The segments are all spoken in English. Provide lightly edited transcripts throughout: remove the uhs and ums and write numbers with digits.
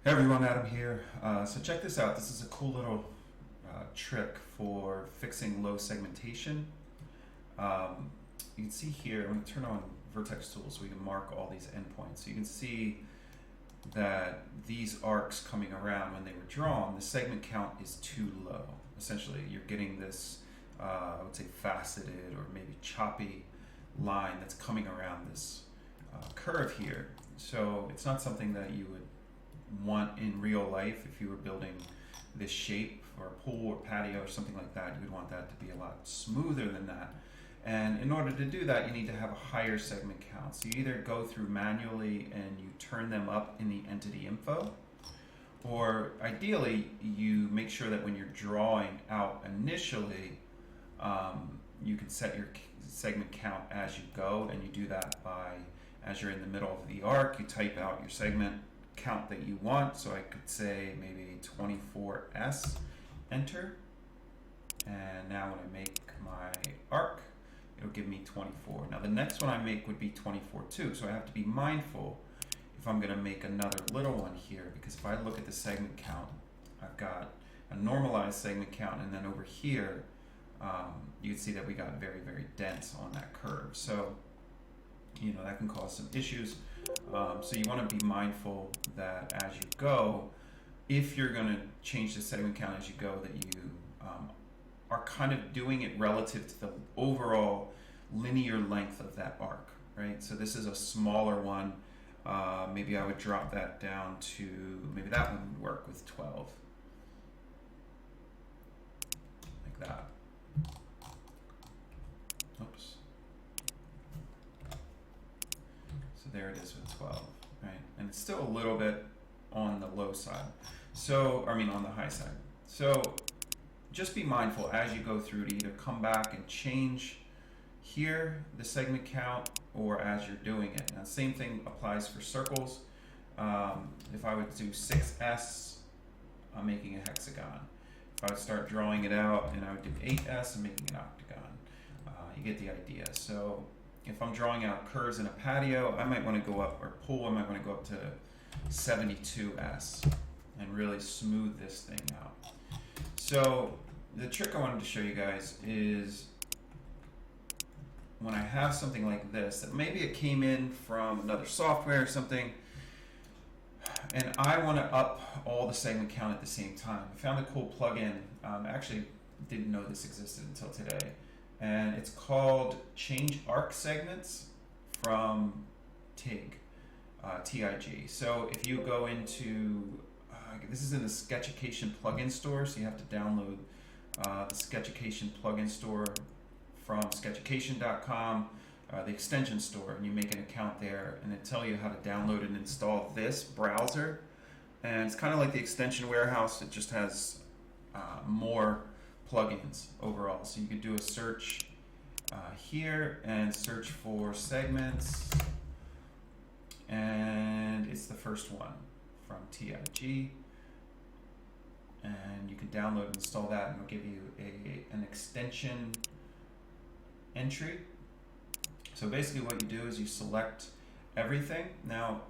Hey everyone, Adam here. So check this out. This is a cool little trick for fixing low segmentation. You can see here, I'm going to turn on vertex tools so we can mark all these endpoints. So you can see that these arcs coming around when they were drawn, the segment count is too low. Essentially, you're getting this, I would say, faceted or maybe choppy line that's coming around this curve here. So it's not something that you would want in real life. If you were building this shape for a pool or patio or something like that, you would want that to be a lot smoother than that. And in order to do that, you need to have a higher segment count. So you either go through manually and you turn them up in the entity info, or ideally you make sure that when you're drawing out initially, you can set your segment count as you go, and you do that by, as you're in the middle of the arc, you type out your segment count that you want. So I could say maybe 24S, enter, and now when I make my arc, it'll give me 24. Now the next one I make would be 24 too, so I have to be mindful if I'm going to make another little one here, because if I look at the segment count, I've got a normalized segment count, and then over here you can see that we got very, very dense on that curve. So you know that can cause some issues. So you want to be mindful that as you go, if you're going to change the segment count as you go, that you are kind of doing it relative to the overall linear length of that arc, right? So this is a smaller one. Maybe I would drop that down to, maybe that one would work with 12. Like that. Oops. So there it is with 12, right? And it's still a little bit on the low side. So, I mean on the high side. So just be mindful as you go through to either come back and change here the segment count, or as you're doing it. Now, same thing applies for circles. If I would do 6S, I'm making a hexagon. If I would start drawing it out and I would do 8S, I'm making an octagon. You get the idea. So if I'm drawing out curves in a patio, I might want to go up, or pool, I might want to go up to 72S and really smooth this thing out. So the trick I wanted to show you guys is when I have something like this, that maybe it came in from another software or something, and I want to up all the segment count at the same time. I found a cool plugin. I actually didn't know this existed until today, and it's called Change Arc Segments from TIG, TIG. So if you go into, this is in the Sketchup plugin store, so you have to download the Sketchup plugin store from sketchup.com, the extension store, and you make an account there, and it tells you how to download and install this browser. And it's kind of like the extension warehouse. It just has more plugins overall. So you could do a search here and search for segments, and it's the first one from TIG. And you can download and install that, and it'll give you an extension entry. So basically what you do is you select everything. Now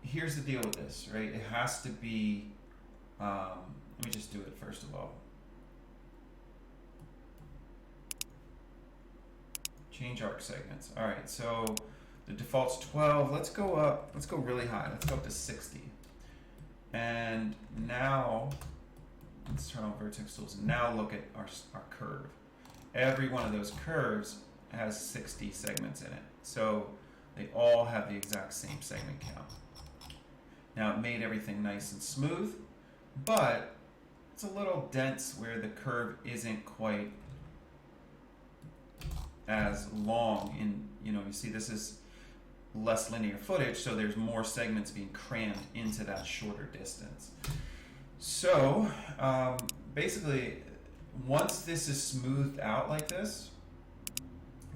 here's the deal with this, right? It has to be, let me just do it first of all. Change arc segments. All right, so the default's 12. Let's go up, let's go really high. Let's go up to 60. And now, let's turn on vertex tools. Now look at our curve. Every one of those curves has 60 segments in it. So they all have the exact same segment count. Now it made everything nice and smooth, but it's a little dense where the curve isn't quite as long. In, you know, you see this is less linear footage, so there's more segments being crammed into that shorter distance. So basically, once this is smoothed out like this,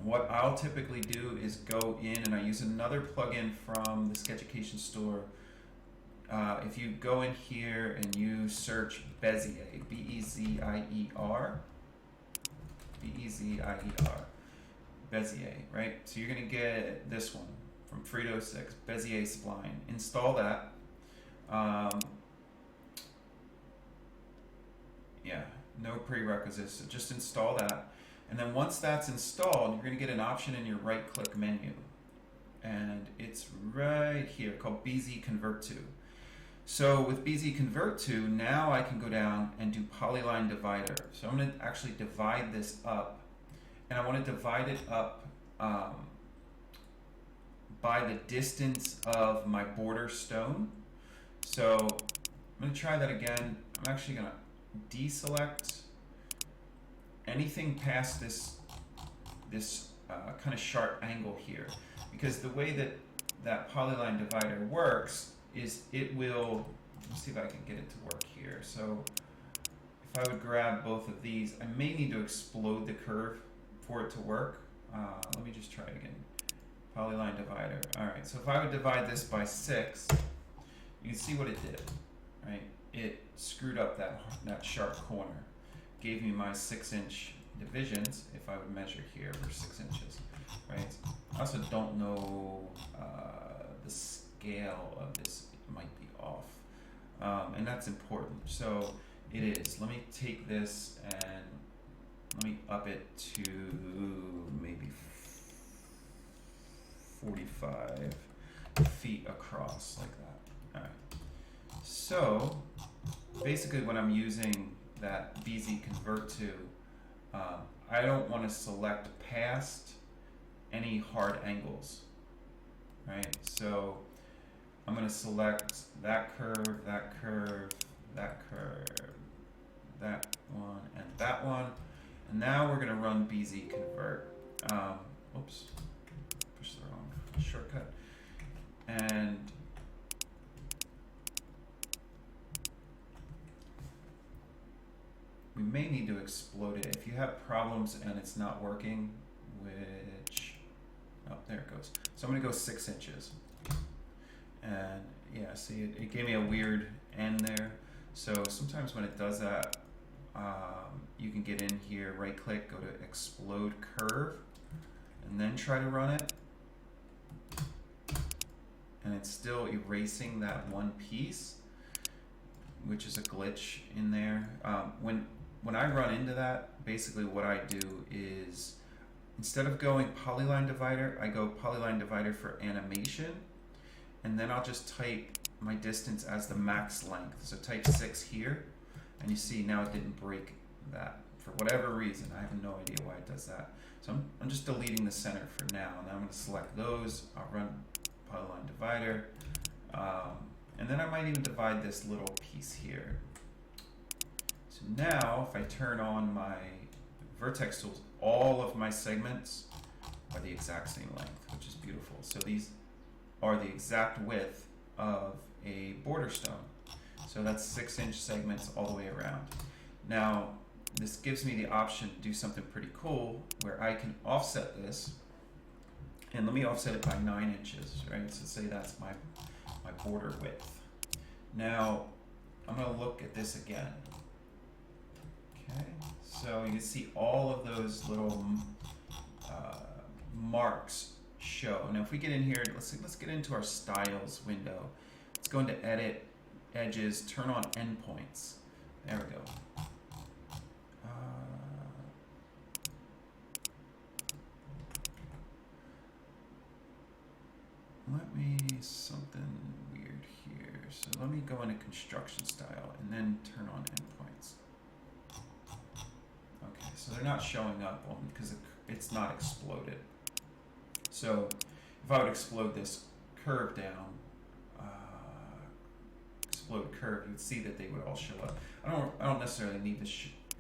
what I'll typically do is go in and I use another plugin from the Sketchup store. If you go in here and you search Bezier, B-E-Z-I-E-R, B-E-Z-I-E-R, Bezier, right? So you're going to get this one from Frito 6, Bezier Spline. Install that. Um, yeah, no prerequisites. So just install that. And then once that's installed, you're going to get an option in your right-click menu. And it's right here called BZ Convert To. So with BZ Convert To, now I can go down and do Polyline Divider. So I'm going to actually divide this up. And I want to divide it up by the distance of my border stone. So I'm going to try that again. I'm actually going to deselect anything past this kind of sharp angle here, because the way that Polyline Divider works is it will, let's see if I can get it to work here. So if I would grab both of these, I may need to explode the curve for it to work. Let me just try it again. Polyline Divider. All right, so if I would divide this by 6, you can see what it did, right? It screwed up that sharp corner. Gave me my 6-inch divisions. If I would measure here for 6 inches, right? I also don't know the scale of this. It might be off, and that's important. So it is. Let me take this and let me up it to maybe 45 feet across, like that. All right. So basically, when I'm using that BZ Convert To, I don't want to select past any hard angles, right? So I'm going to select that curve, that curve, that curve, that one, and that one. And now we're going to run BZ Convert. Oops, pushed the wrong shortcut. And we may need to explode it. If you have problems and it's not working, which, oh, there it goes. So I'm going to go 6 inches. And yeah, see, it gave me a weird end there. So sometimes when it does that, you can get in here, right click, go to explode curve, and then try to run it. And it's still erasing that one piece, which is a glitch in there. When I run into that, basically what I do is, instead of going Polyline Divider, I go Polyline Divider for animation, and then I'll just type my distance as the max length. So type 6 here, and you see now it didn't break that for whatever reason. I have no idea why it does that. So I'm just deleting the center for now. Now I'm going to select those. I'll run Polyline Divider, and then I might even divide this little piece here. So now if I turn on my vertex tools, all of my segments are the exact same length, which is beautiful. So these are the exact width of a border stone. So that's 6-inch segments all the way around. Now this gives me the option to do something pretty cool where I can offset this. And let me offset it by 9 inches, right? So say that's my border width. Now, I'm gonna look at this again. Okay, so you can see all of those little marks show. Now if we get in here, let's get into our styles window. Let's go into edit, edges, turn on endpoints. There we go. Let me, something weird here. So let me go into construction style and then turn on endpoints. Okay, so they're not showing up because it's not exploded. So if I would explode this curve down, explode curve, you'd see that they would all show up. I don't necessarily need to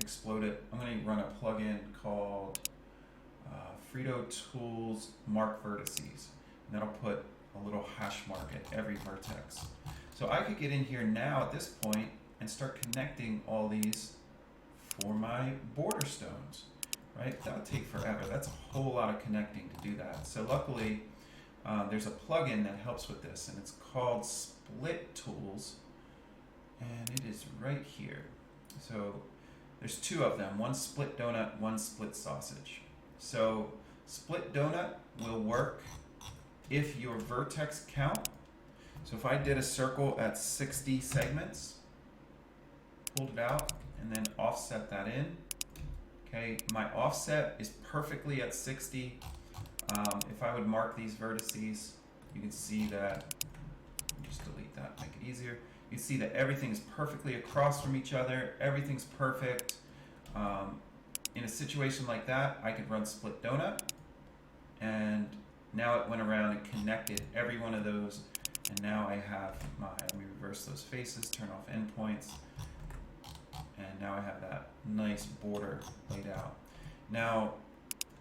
explode it. I'm going to run a plugin called Frito Tools Mark Vertices, and that'll put a little hash mark at every vertex. So I could get in here now at this point and start connecting all these for my border stones, right? That would take forever. That's a whole lot of connecting to do that. So luckily, there's a plugin that helps with this, and it's called Split Tools, and it is right here. So there's 2 of them, one split donut, one split sausage. So split donut will work if your vertex count So if I did a circle at 60 segments, pulled it out, and then offset that in, okay, my offset is perfectly at 60. If I would mark these vertices, you can see that, just delete that, make it easier. You see that everything's perfectly across from each other, everything's perfect. In a situation like that, I could run split donut, and now it went around and connected every one of those, and now I have my, let me reverse those faces, turn off endpoints, and now I have that nice border laid out. Now,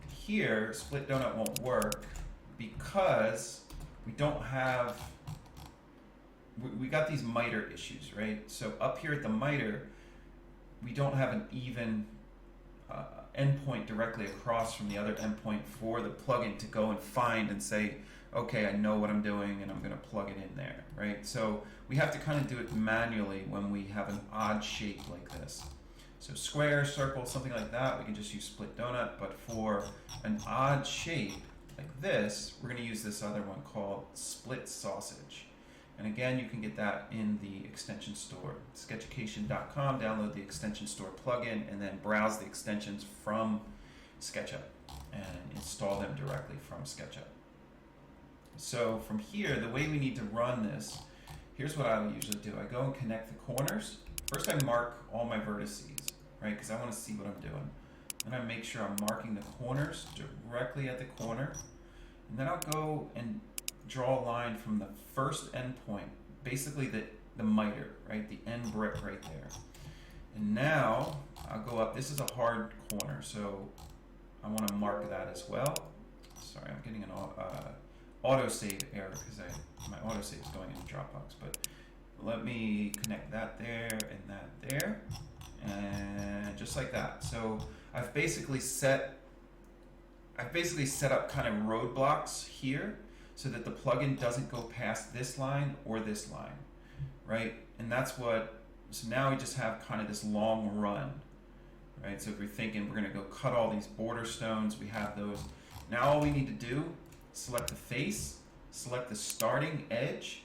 here, split donut won't work because we don't have, we got these miter issues, right? So up here at the miter, we don't have an even endpoint directly across from the other endpoint for the plugin to go and find and say, okay, I know what I'm doing and I'm going to plug it in there, right? So we have to kind of do it manually when we have an odd shape like this. So square, circle, something like that, we can just use split donut, but for an odd shape like this, we're going to use this other one called split sausage. And again, you can get that in the extension store, sketchucation.com, download the extension store plugin, and then browse the extensions from SketchUp and install them directly from SketchUp. So from here, the way we need to run this, here's what I would usually do. I go and connect the corners. First I mark all my vertices, right, because I want to see what I'm doing. Then I make sure I'm marking the corners directly at the corner. And then I'll go and draw a line from the first endpoint, basically the miter, right, the end brick right there. And now I'll go up. This is a hard corner, so I want to mark that as well. Sorry, I'm getting an autosave error because my autosave is going into Dropbox. But let me connect that there and that there, and just like that. So I've basically set up kind of roadblocks here, so that the plugin doesn't go past this line or this line, right? And that's what, so now we just have kind of this long run, right? So if we're thinking we're gonna go cut all these border stones, we have those. Now all we need to do, select the face, select the starting edge,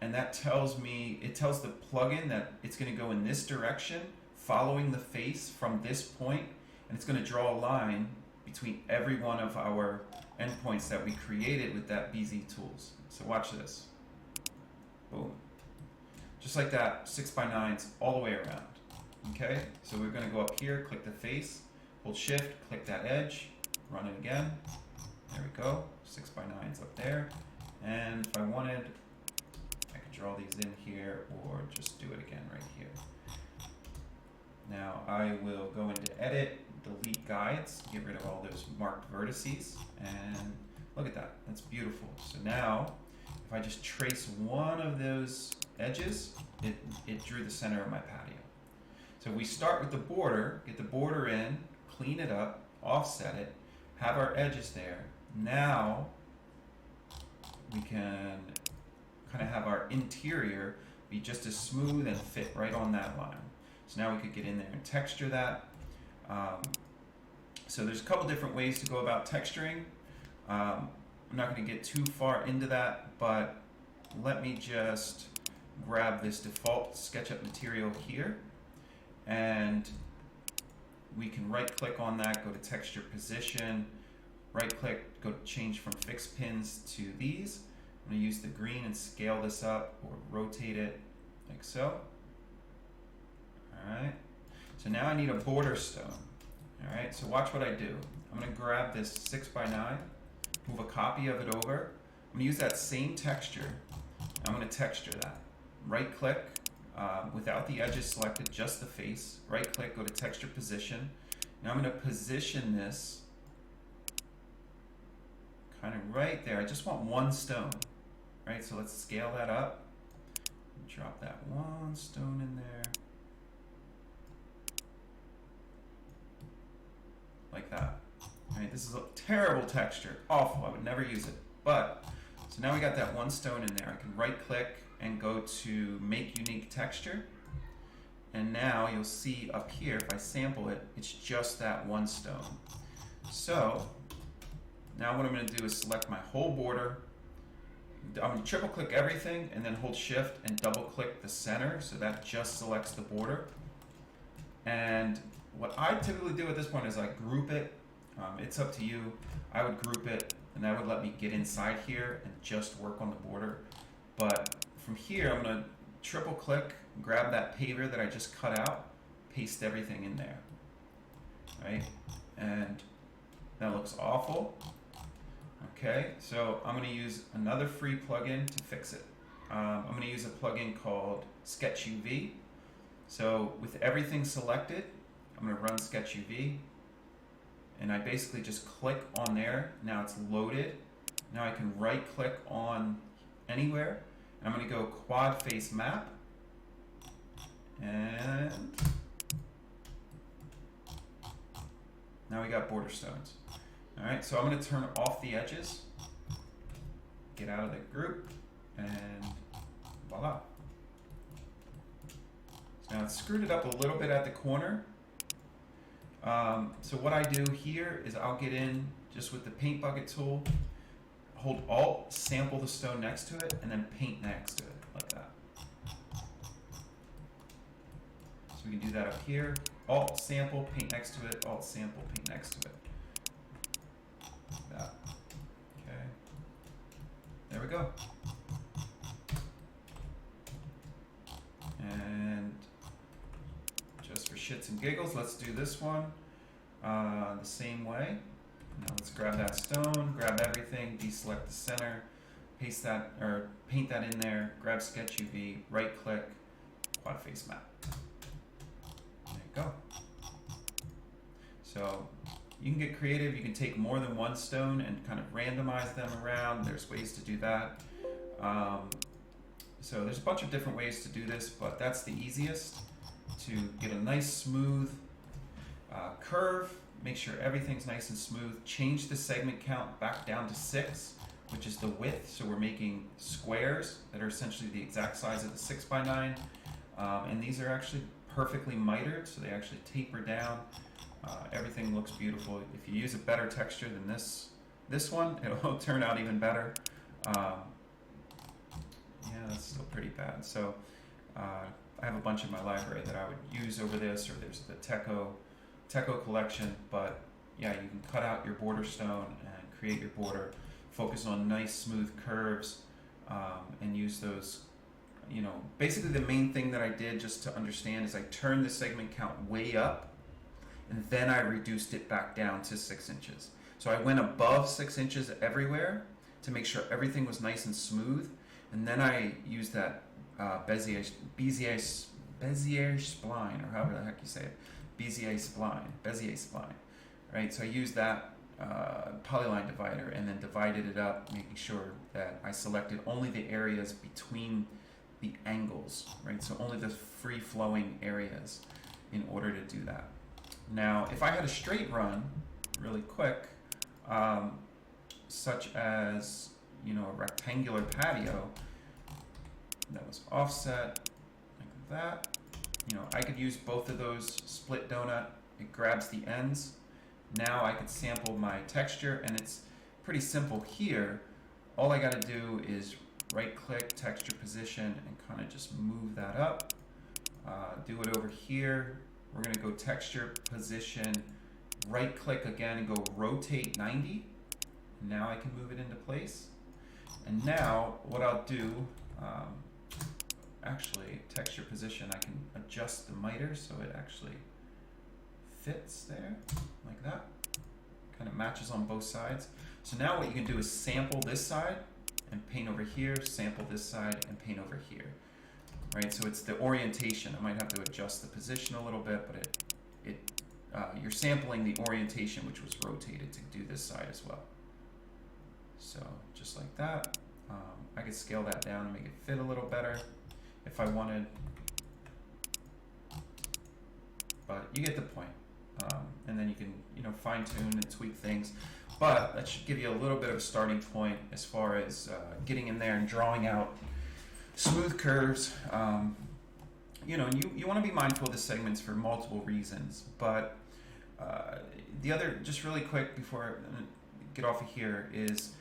and that tells me, it tells the plugin that it's gonna go in this direction, following the face from this point, and it's gonna draw a line between every one of our endpoints that we created with that BZ tools. So watch this. Boom. Just like that, 6x9s all the way around. Okay, so we're going to go up here, click the face, hold shift, click that edge, run it again. There we go, 6x9s up there. And if I wanted, I could draw these in here or just do it again right here. Now I will go into edit, delete guides, get rid of all those marked vertices, and look at that, that's beautiful. So now, if I just trace one of those edges, it drew the center of my patio. So we start with the border, get the border in, clean it up, offset it, have our edges there. Now, we can kind of have our interior be just as smooth and fit right on that line. So now we could get in there and texture that. So there's a couple different ways to go about texturing. I'm not going to get too far into that, but let me just grab this default SketchUp material here, and we can right click on that, go to texture position, right click, go to change from fixed pins to these. I'm going to use the green and scale this up or rotate it like so. Alright, so now I need a border stone. Alright, so watch what I do. I'm going to grab this 6x9, move a copy of it over. I'm going to use that same texture. I'm going to texture that. Right click, without the edges selected, just the face. Right click, go to texture position. Now I'm going to position this kind of right there. I just want one stone. Right, so let's scale that up. Drop that one stone in there. Like that. Right, this is a terrible texture, awful, I would never use it. But, so now we got that one stone in there. I can right click and go to make unique texture. And now you'll see up here, if I sample it, it's just that one stone. So, now what I'm going to do is select my whole border, I'm going to triple click everything and then hold shift and double click the center, so that just selects the border. And what I typically do at this point is I group it. It's up to you. I would group it, and that would let me get inside here and just work on the border. But from here, I'm going to triple click, grab that paver that I just cut out, paste everything in there. Right? And that looks awful. Okay, so I'm going to use another free plugin to fix it. I'm going to use a plugin called Sketchup. So with everything selected, I'm going to run Sketchup, and I basically just click on there. Now it's loaded. Now I can right click on anywhere, and I'm going to go quad face map, and now we got border stones. All right, so I'm going to turn off the edges, get out of the group, and voila. So now it's screwed it up a little bit at the corner. So what I do here is I'll get in just with the paint bucket tool, hold Alt, sample the stone next to it, and then paint next to it, like that. So we can do that up here. Alt, sample, paint next to it, Alt, sample, paint next to it. Like that. Okay. There we go. And just for shits and giggles, let's do this one the same way. Now let's grab that stone, grab everything, deselect the center, paste that or paint that in there, grab Sketchup, right click, quad face map. There you go. So you can get creative. You can take more than one stone and kind of randomize them around. There's ways to do that. So there's a bunch of different ways to do this, but that's the easiest to get a nice smooth curve. Make sure everything's nice and smooth. Change the segment count back down to 6, which is the width. So we're making squares that are essentially the exact size of the 6x9. And these are actually perfectly mitered, so they actually taper down. Everything looks beautiful. If you use a better texture than this one, it'll turn out even better. Yeah, that's still pretty bad. So I have a bunch in my library that I would use over this, or there's the Teco collection. But yeah, you can cut out your border stone and create your border. Focus on nice smooth curves and use those. You know, basically the main thing that I did, just to understand, is I turned the segment count way up, and then I reduced it back down to 6 inches. So I went above 6 inches everywhere to make sure everything was nice and smooth, and then I used that Bezier spline, or however the heck you say it, Bezier spline, right? So I used that Polyline Divider and then divided it up, making sure that I selected only the areas between the angles, right? So only the free-flowing areas in order to do that. Now, if I had a straight run, really quick, such as, you know, a rectangular patio that was offset like that, you know, I could use both of those split donut. It grabs the ends. Now I could sample my texture, and it's pretty simple here. All I got to do is right-click, texture position, and kind of just move that up. Do it over here. We're going to go texture position, right-click again, and go rotate 90. Now I can move it into place. And now what I'll do, actually, texture position, I can adjust the miter so it actually fits there, like that. Kind of matches on both sides. So now what you can do is sample this side and paint over here, sample this side and paint over here. Right, so it's the orientation. I might have to adjust the position a little bit, but you're sampling the orientation, which was rotated, to do this side as well. So just like that. I could scale that down and make it fit a little better if I wanted, but you get the point. And then you can, you know, fine tune and tweak things. But that should give you a little bit of a starting point as far as getting in there and drawing out smooth curves. You know, and you want to be mindful of the segments for multiple reasons. But the other, just really quick before I get off of here, is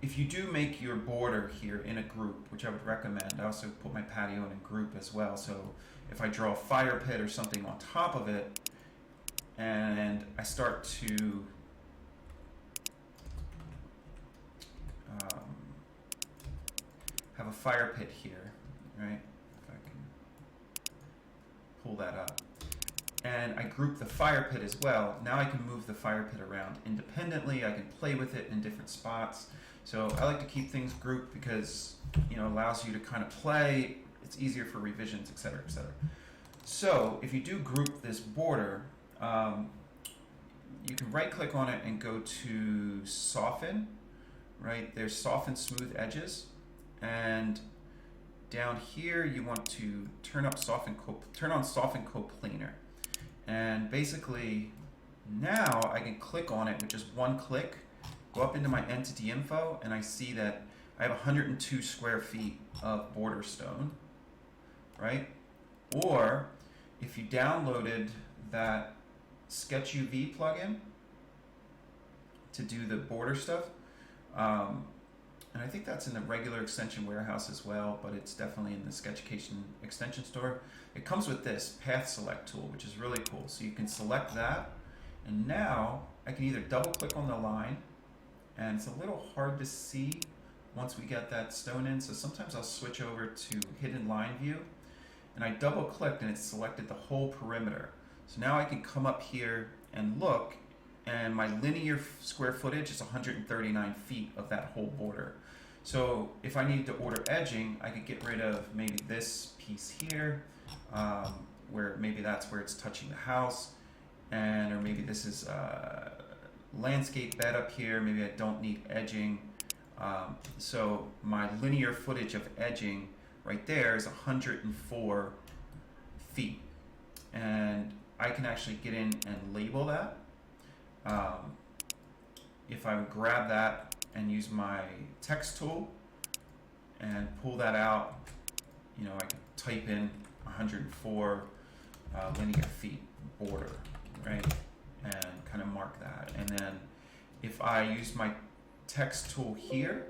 if you do make your border here in a group, which I would recommend, I also put my patio in a group as well. So if I draw a fire pit or something on top of it, and I start to have a fire pit here, right? If I can pull that up. And I group the fire pit as well. Now I can move the fire pit around independently. I can play with it in different spots. So I like to keep things grouped because, you know, it allows you to kind of play. It's easier for revisions, et cetera, et cetera. So if you do group this border, you can right click on it and go to soften, right? There's soften smooth edges. And down here, you want to turn on soften coplanar. And basically, now I can click on it with just one click, go up into my entity info, and I see that I have 102 square feet of border stone, right? Or if you downloaded that Sketch UV plugin to do the border stuff, and I think that's in the regular extension warehouse as well, but it's definitely in the Sketchucation extension store. It comes with this path select tool, which is really cool. So you can select that, and now I can either double click on the line, and it's a little hard to see once we get that stone in, so sometimes I'll switch over to hidden line view, and I double clicked and it selected the whole perimeter. So now I can come up here and look, and my linear square footage is 139 feet of that whole border. So if I needed to order edging, I could get rid of maybe this piece here, where maybe that's where it's touching the house, and or maybe this is landscape bed up here. Maybe I don't need edging. So my linear footage of edging right there is 104 feet, and I can actually get in and label that. If I would grab that and use my text tool and pull that out, you know, I can type in 104 linear feet border, right? And kind of mark that. And then if I use my text tool here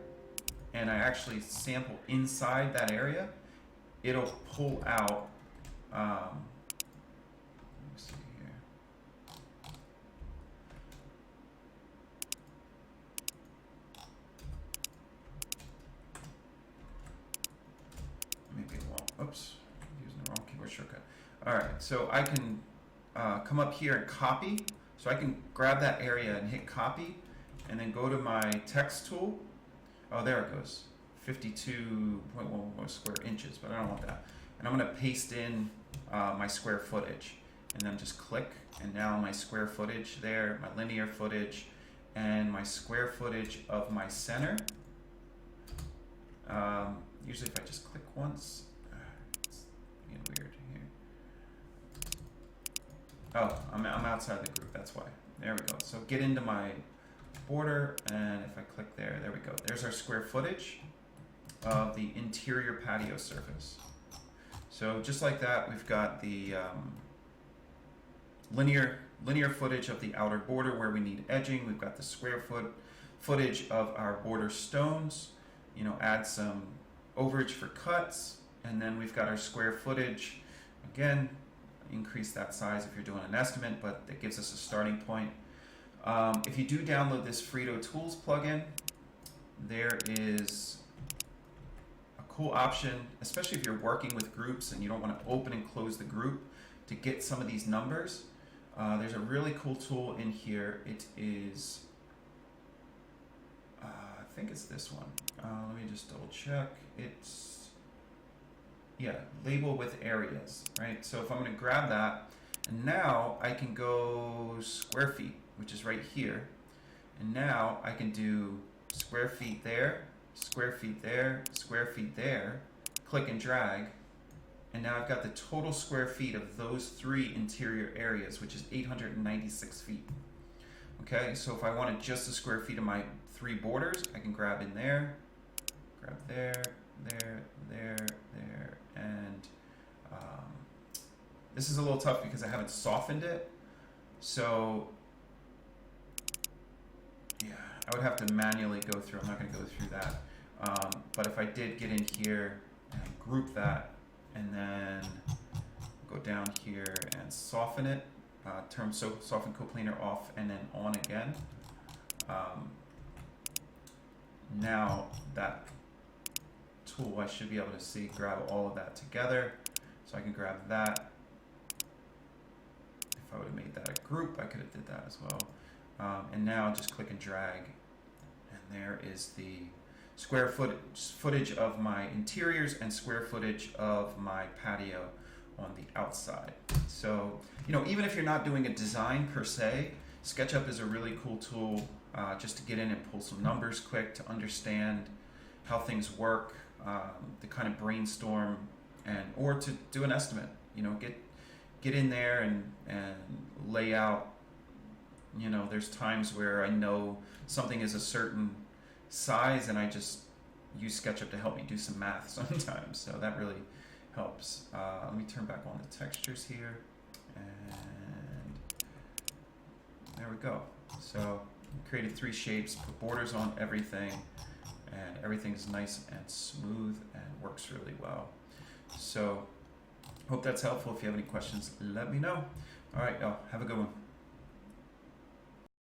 and I actually sample inside that area, it'll pull out, let me see here. Maybe it won't. Oops, I'm using the wrong keyboard shortcut. All right, so I can come up here and copy. So I can grab that area and hit copy, and then go to my text tool. Oh, there it goes. 52.1 square inches, but I don't want that. And I'm going to paste in my square footage, and then just click, and now my square footage there, my linear footage, and my square footage of my center. Usually if I just click once, it's being weird here. Oh, I'm outside the group, that's why. There we go. So get into my border, and if I click there, there we go. There's our square footage of the interior patio surface. So just like that, we've got the linear footage of the outer border where we need edging. We've got the square footage of our border stones. You know, add some overage for cuts, and then we've got our square footage. Again, increase that size if you're doing an estimate, but that gives us a starting point. If you do download this Frito Tools plugin, there is a cool option, especially if you're working with groups and you don't want to open and close the group to get some of these numbers. There's a really cool tool in here. It is, I think it's this one. Let me just double check. It's, yeah, label with areas, right? So if I'm going to grab that, and now I can go square feet, which is right here. And now I can do square feet there, square feet there, square feet there, click and drag. And now I've got the total square feet of those three interior areas, which is 896 feet. Okay, so if I wanted just the square feet of my three borders, I can grab in there, grab there, and this is a little tough because I haven't softened it. So yeah, I I would have to manually go through. I'm not going to go through that. But if I did get in here and group that, and then go down here and soften it, turn soften coplanar off and then on again. Now that tool, I should be able to see, grab all of that together. So I can grab that. If I would have made that a group, I could have did that as well. And now just click and drag, and there is the square footage of my interiors and square footage of my patio on the outside. So, you know, even if you're not doing a design per se, SketchUp is a really cool tool just to get in and pull some numbers quick, to understand how things work, to kind of brainstorm, or to do an estimate. You know, get in there and lay out. You know, there's times where I know something is a certain size and I just use SketchUp to help me do some math sometimes. So that really helps. Let me turn back on the textures here, and there we go. So created 3 shapes, put borders on everything, and everything's nice and smooth and works really well. So hope that's helpful. If you have any questions, let me know. All right, y'all, have a good one.